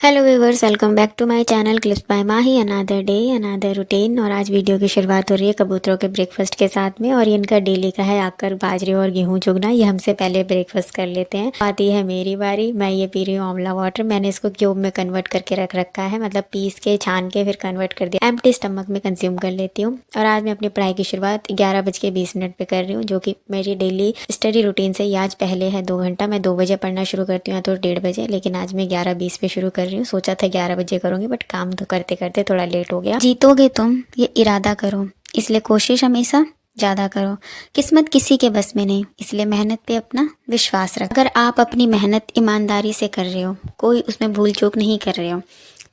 Hello viewers, welcome back to my channel clips by Mahi. Another day another routine. और आज video की शुरुआत हो रही है कबूतरों के ब्रेकफास्ट के साथ में। और इनका डेली का है आकर बाजरे और गेहूं चुगना। ये हमसे पहले ब्रेकफास्ट कर लेते हैं। आती है मेरी बारी। मैं ये पी रही हूँ आंवला वाटर। मैंने इसको क्यूब में कन्वर्ट करके रख रखा है, मतलब पीस के छान के फिर कन्वर्ट कर दिया। एम्प्टी स्टमक में कंज्यूम कर लेती हूँ। और आज मैं अपनी पढ़ाई की शुरुआत 11:20 पे कर रही हूँ, जो कि मेरी डेली स्टडी रूटीन से आज पहले है 2 घंटा। मैं 2 बजे पढ़ना शुरू करती हूँ या तो 1:30 बजे, लेकिन आज मैं 11:20 पे शुरू कर रही हूँ। सोचा था 11 बजे करूँगी, बट काम तो करते करते थोड़ा लेट हो गया। जीतोगे तुम, ये इरादा करो, इसलिए कोशिश हमेशा ज़्यादा करो। किस्मत किसी के बस में नहीं, इसलिए मेहनत पे अपना विश्वास रखो। अगर आप अपनी मेहनत ईमानदारी से कर रहे हो, कोई उसमें भूल चूक नहीं कर रहे हो,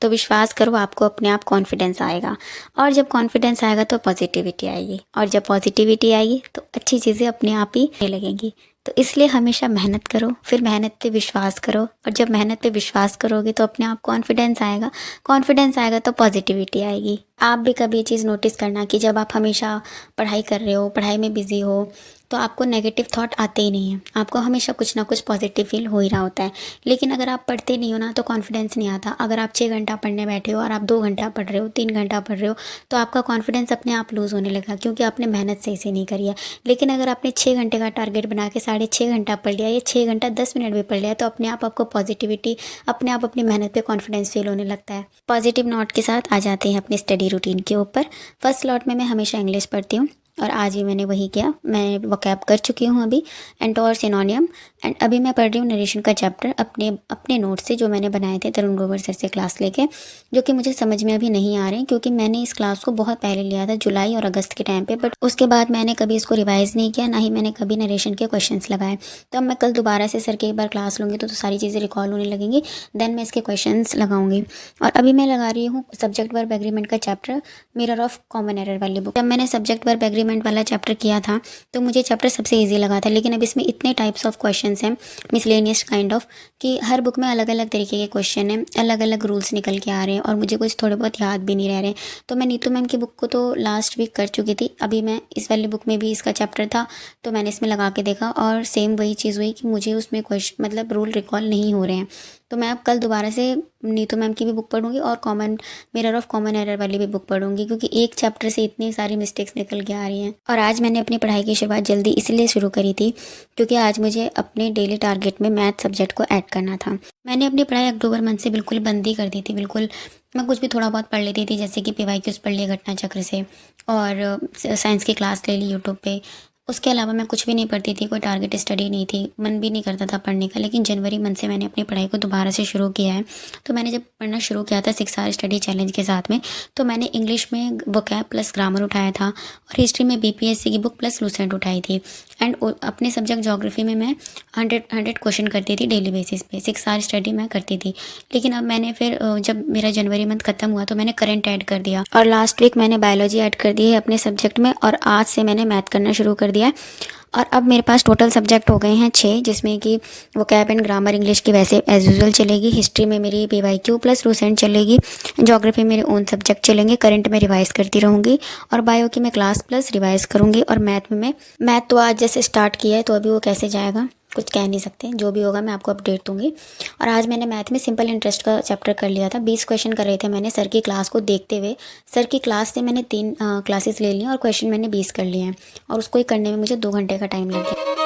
तो विश्वास करो आपको अपने आप कॉन्फिडेंस आएगा। और जब कॉन्फिडेंस आएगा तो पॉजिटिविटी आएगी, और जब पॉजिटिविटी आएगी तो अच्छी चीज़ें अपने आप ही होने लगेंगी। तो इसलिए हमेशा मेहनत करो, फिर मेहनत पे विश्वास करो, और जब मेहनत पे विश्वास करोगे तो अपने आप कॉन्फिडेंस आएगा। कॉन्फिडेंस आएगा तो पॉजिटिविटी आएगी। आप भी कभी ये चीज़ नोटिस करना कि जब आप हमेशा पढ़ाई कर रहे हो, पढ़ाई में बिजी हो, तो आपको नेगेटिव थॉट आते ही नहीं हैं। आपको हमेशा कुछ ना कुछ पॉजिटिव फील हो ही रहा होता है। लेकिन अगर आप पढ़ते नहीं हो ना, तो कॉन्फिडेंस नहीं आता। अगर आप 6 घंटा पढ़ने बैठे हो और आप 2 घंटा पढ़ रहे हो, 3 घंटा पढ़ रहे हो, तो आपका कॉन्फिडेंस अपने आप लूज़ होने लगा, क्योंकि आपने मेहनत सही से नहीं करी है। लेकिन अगर आपने 6 घंटे का टारगेट बना के 6.5 घंटा पढ़ लिया, या 6 घंटा 10 मिनट भी पढ़ लिया, तो अपने आप आपको पॉजिटिविटी, अपने आप अपनी मेहनत पे कॉन्फिडेंस फील होने लगता है। पॉजिटिव नोट के साथ आ जाते हैं अपनी स्टडी रूटीन के ऊपर। फर्स्ट स्लॉट में मैं हमेशा इंग्लिश पढ़ती हूँ, और आज भी मैंने वही किया। मैं वोकैब कर चुकी हूँ अभी, एंटोर सिनोनियम। एंड अभी मैं पढ़ रही हूँ नरेशन का चैप्टर अपने नोट से, जो मैंने बनाए थे तरुण ग्रोवर सर से क्लास लेके, जो कि मुझे समझ में अभी नहीं आ रहे हैं, क्योंकि मैंने इस क्लास को बहुत पहले लिया था, जुलाई और अगस्त के टाइम पे। बट उसके बाद मैंने कभी इसको रिवाइज़ नहीं किया, ना ही मैंने कभी नरेशन के क्वेश्चंस लगाए। तो अब मैं कल दोबारा से सर के एक बार क्लास लूँगी, तो सारी चीज़ें रिकॉल होने लगेंगी। देन मैं इसके क्वेश्चंस लगाऊंगी। और अभी मैं लगा रही हूँ सब्जेक्ट वर्ब एग्रीमेंट का chapter, mirror of common error वाली बुक। जब मैंने सब्जेक्ट वर्ब एग्रीमेंट वाला चैप्टर किया था, तो मुझे चैप्टर सबसे ईजी लगा था। लेकिन अब इसमें इतने टाइप्स ऑफ क्वेश्चंस हैं, मिसलेनियस काइंड ऑफ, कि हर बुक में अलग अलग तरीके के क्वेश्चन हैं, अलग अलग रूल्स निकल के आ रहे हैं, और मुझे कुछ थोड़े बहुत याद भी नहीं रह रहे हैं। तो मैं नीतू मैम की बुक को तो लास्ट वीक कर चुकी थी। अभी मैं इस वाली बुक में भी इसका चैप्टर था, तो मैंने इसमें लगा के देखा, और सेम वही चीज़ हुई कि मुझे उसमें क्वेश्चन, मतलब रूल रिकॉल नहीं हो रहे हैं। तो मैं अब कल दोबारा से नीतू मैम की भी बुक पढ़ूंगी, और मिरर ऑफ कॉमन एरर वाली भी बुक पढ़ूंगी, क्योंकि एक चैप्टर से इतनी सारी मिस्टेक्स निकल के आ रही हैं। और आज मैंने अपनी पढ़ाई की शुरुआत जल्दी इसलिए शुरू करी थी, क्योंकि आज मुझे अपने डेली टारगेट में मैथ सब्जेक्ट को ऐड करना था। मैंने अपनी पढ़ाई अक्टूबर मंथ से बिल्कुल बंद ही कर दी थी। बिल्कुल मैं कुछ भी थोड़ा बहुत पढ़ लेती थी, जैसे कि PYQs पढ़ लिए घटना चक्र से, और साइंस की क्लास ले ली यूट्यूब पे। उसके अलावा मैं कुछ भी नहीं पढ़ती थी, कोई टारगेट स्टडी नहीं थी, मन भी नहीं करता था पढ़ने का। लेकिन जनवरी मंथ से मैंने अपनी पढ़ाई को दोबारा से शुरू किया है। तो मैंने जब पढ़ना शुरू किया था 6 आवर स्टडी चैलेंज के साथ में, तो मैंने इंग्लिश में वोकैब प्लस ग्रामर उठाया था, और हिस्ट्री में BPSC की बुक प्लस लूसेंट उठाई थी। एंड अपने सब्जेक्ट ज्योग्राफी में मैं 100 क्वेश्चन करती थी डेली बेसिस पे। 6 आवर स्टडी मैं करती थी। लेकिन अब मैंने फिर जब मेरा जनवरी मंथ खत्म हुआ, तो मैंने करंट ऐड कर दिया, और लास्ट वीक मैंने बायोलॉजी ऐड कर दी है अपने सब्जेक्ट में, और आज से मैंने मैथ करना शुरू कर दिया है। और अब मेरे पास टोटल सब्जेक्ट हो गए हैं 6, जिसमें कि वोकैब एंड ग्रामर इंग्लिश की वैसे एज यूजुअल चलेगी, हिस्ट्री में मेरी PYQ प्लस लूसेंट चलेगी, ज्योग्राफी मेरे ओन सब्जेक्ट चलेंगे, करंट में रिवाइज करती रहूँगी, और बायो की मैं क्लास प्लस रिवाइज करूँगी। और मैथ तो आज जैसे स्टार्ट किया है, तो अभी वो कैसे जाएगा कुछ कह नहीं सकते, जो भी होगा मैं आपको अपडेट दूंगी। और आज मैंने मैथ में सिंपल इंटरेस्ट का चैप्टर कर लिया था। 20 क्वेश्चन कर रहे थे मैंने सर की क्लास को देखते हुए। सर की क्लास से मैंने 3 क्लासेस ले ली, और क्वेश्चन मैंने 20 कर लिए हैं, और उसको ही करने में मुझे 2 घंटे का टाइम लग गया।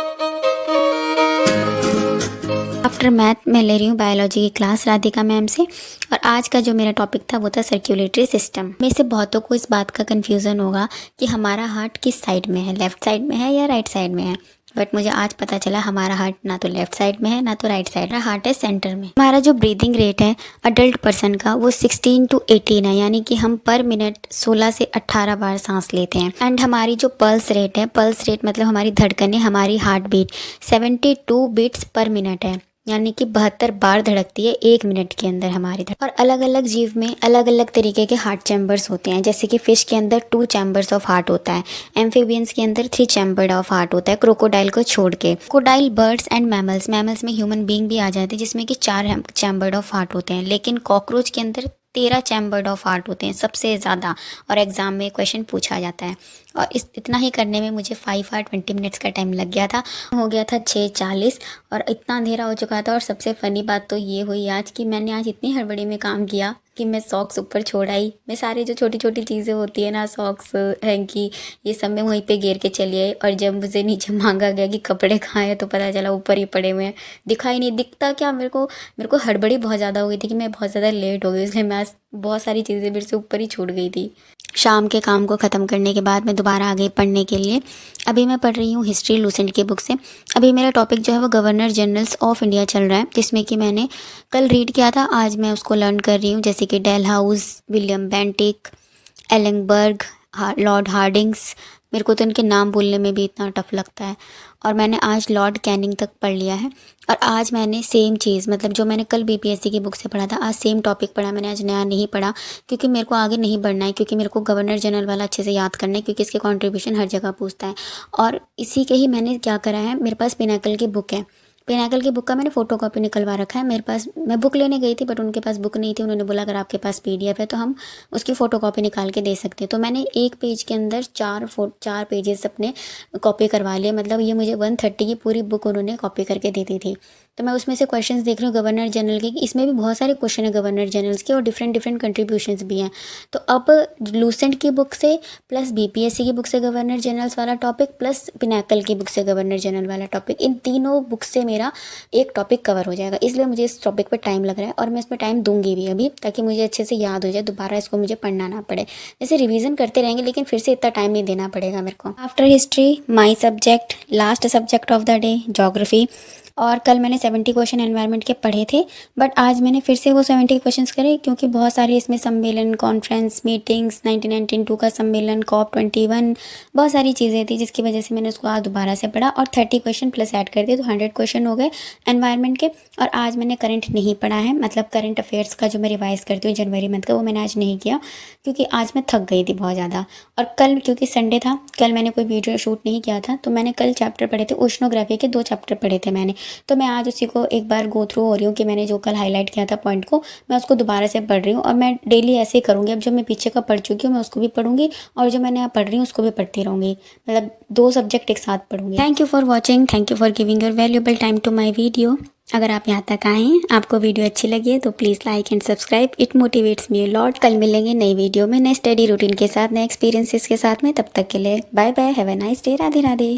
आफ्टर मैथ मैं ले रही हूँ बायोलॉजी की क्लास राधिका मैम से। और आज का जो मेरा टॉपिक था वो था सर्कुलेटरी सिस्टम। में से बहुतों को इस बात का कन्फ्यूज़न होगा कि हमारा हार्ट किस साइड में है, लेफ्ट साइड में है या राइट साइड में है। बट मुझे आज पता चला हमारा हार्ट ना तो लेफ्ट साइड में है, ना तो राइट साइड। हमारा हार्ट है सेंटर में। हमारा जो ब्रीदिंग रेट है अडल्ट पर्सन का, वो 16 to 18 है, यानी कि हम पर मिनट 16 से 18 बार सांस लेते हैं। एंड हमारी जो पल्स रेट है, पल्स रेट मतलब हमारी धड़कनें, हमारी heart beat 72 beats per minute है, यानी कि 72 बार धड़कती है 1 मिनट के अंदर हमारी और अलग अलग जीव में अलग अलग तरीके के हार्ट चैम्बर्स होते हैं। जैसे कि फिश के अंदर 2 चैम्बर्स ऑफ हार्ट होता है, एम्फीबियंस के अंदर 3 चैम्बर्ड ऑफ हार्ट होता है, क्रोकोडाइल को छोड़ के। क्रोकोडाइल, बर्ड्स एंड मैमल्स में ह्यूमन बींग भी आ जाते हैं, जिसमें कि 4 चैम्बर्ड ऑफ हार्ट होते हैं। लेकिन कॉकरोच के अंदर 13 चैम्बर्ड ऑफ आर्ट होते हैं सबसे ज़्यादा, और एग्ज़ाम में क्वेश्चन पूछा जाता है। और इतना ही करने में मुझे 5 आवर 20 मिनट्स का टाइम लग गया था। हो गया था 6:40 और इतना अंधेरा हो चुका था। और सबसे फ़नी बात तो ये हुई आज कि मैंने आज इतनी हड़बड़ी में काम किया कि मैं सॉक्स ऊपर छोड़ आई। मैं सारी जो छोटी छोटी चीज़ें होती है ना, सॉक्स, हैंकी, ये सब मैं वहीं पे गिर के चली आई। और जब मुझे नीचे मांगा गया कि कपड़े कहाँ हैं, तो पता चला ऊपर ही पड़े हुए हैं। दिखाई नहीं दिखता क्या, मेरे को हड़बड़ी बहुत ज़्यादा हो गई थी कि मैं बहुत ज़्यादा लेट हो गई, इसलिए मैं आज बहुत सारी चीज़ें मेरे से ऊपर ही छूट गई थी। शाम के काम को ख़त्म करने के बाद मैं दोबारा आ गई पढ़ने के लिए। अभी मैं पढ़ रही हूँ हिस्ट्री लूसेंट की बुक से। अभी मेरा टॉपिक जो है वो गवर्नर जनरल्स ऑफ इंडिया चल रहा है, जिसमें कि मैंने कल रीड किया था, आज मैं उसको लर्न कर रही हूँ। जैसे कि Dalhousie, William Bentinck, एलेंबर्ग, Lord Hardinge. मेरे को तो इनके नाम बोलने में भी इतना टफ लगता है। और मैंने आज लॉर्ड कैनिंग तक पढ़ लिया है। और आज मैंने सेम चीज़, मतलब जो मैंने कल बीपीएससी की बुक से पढ़ा था, आज सेम टॉपिक पढ़ा मैंने, आज नया नहीं पढ़ा। क्योंकि मेरे को आगे नहीं बढ़ना है, क्योंकि मेरे को गवर्नर जनरल वाला अच्छे से याद करना है, क्योंकि इसके कंट्रीब्यूशन हर जगह पूछता है। और इसी के ही मैंने क्या करा है, मेरे पास पिनाकल की बुक है। पिनाकल की बुक का मैंने फ़ोटो कॉपी निकलवा रखा है मेरे पास। मैं बुक लेने गई थी बट उनके पास बुक नहीं थी। उन्होंने बोला अगर आपके पास पीडीएफ है तो हम उसकी फ़ोटो कॉपी निकाल के दे सकते हैं। तो मैंने एक पेज के अंदर 4 पेजेस अपने कॉपी करवा लिए। मतलब ये मुझे 130 की पूरी बुक उन्होंने कॉपी करके दे दी थी। तो मैं उसमें से क्वेश्चंस देख रही हूँ गवर्नर जनरल के, कि इसमें भी बहुत सारे क्वेश्चन है गवर्नर जनरल्स के, और डिफरेंट डिफरेंट कंट्रीब्यूशंस भी हैं। तो अब लूसेंट की बुक से प्लस बीपीएससी की बुक से गवर्नर जनरल्स वाला टॉपिक प्लस पिनाकल की बुक से गवर्नर जनरल वाला टॉपिक, इन तीनों बुक से मेरा एक टॉपिक कवर हो जाएगा। इसलिए मुझे इस टॉपिक पर टाइम लग रहा है, और मैं इसमें टाइम दूंगी भी अभी, ताकि मुझे अच्छे से याद हो जाए, दोबारा इसको मुझे पढ़ना ना पड़े। जैसे रिवीजन करते रहेंगे, लेकिन फिर से इतना टाइम नहीं देना पड़ेगा मेरे को। After history my subject, last subject of the day geography. और कल मैंने 70 क्वेश्चन एनवायरनमेंट के पढ़े थे, बट आज मैंने फिर से वो 70 क्वेश्चंस करे, क्योंकि बहुत सारे इसमें सम्मेलन, कॉन्फ्रेंस, मीटिंग्स, 1992 का सम्मेलन, COP21, बहुत सारी चीज़ें थी, जिसकी वजह से मैंने उसको आज दोबारा से पढ़ा और 30 क्वेश्चन प्लस ऐड कर दिए, तो 100 क्वेश्चन हो गए एनवायरनमेंट के। और आज मैंने करंट नहीं पढ़ा है, मतलब करंट अफेयर्स का जो मैं रिवाइज़ करती हूँ जनवरी मंथ का, वो मैंने आज नहीं किया, क्योंकि आज मैं थक गई थी बहुत ज़्यादा। और कल क्योंकि संडे था, कल मैंने कोई वीडियो शूट नहीं किया था, तो मैंने कल चैप्टर पढ़े थे, ओशनोग्राफी के 2 चैप्टर पढ़े थे मैंने। तो मैं आज उसी को एक बार गो थ्रू हो रही हूँ कि मैंने जो कल हाईलाइट किया था पॉइंट को, मैं उसको दोबारा से पढ़ रही हूँ। और मैं डेली ऐसे ही करूँगी। अब जो मैं पीछे का पढ़ चुकी हूँ मैं उसको भी पढ़ूंगी, और जो मैं नया पढ़ रही हूँ उसको भी पढ़ती रहूँगी। मतलब 2 सब्जेक्ट एक साथ पढ़ूंगी। Thank you for watching, thank you for giving your valuable time to my video. अगर आप यहाँ तक आए हैं, आपको वीडियो अच्छी लगी है, तो please like and subscribe, it motivates me a lot. कल मिलेंगे नई वीडियो में, नए स्टडी रूटीन के साथ, नए एक्सपीरियंसेस के साथ में। तब तक के लिए bye bye, have a nice day, Radhe Radhe.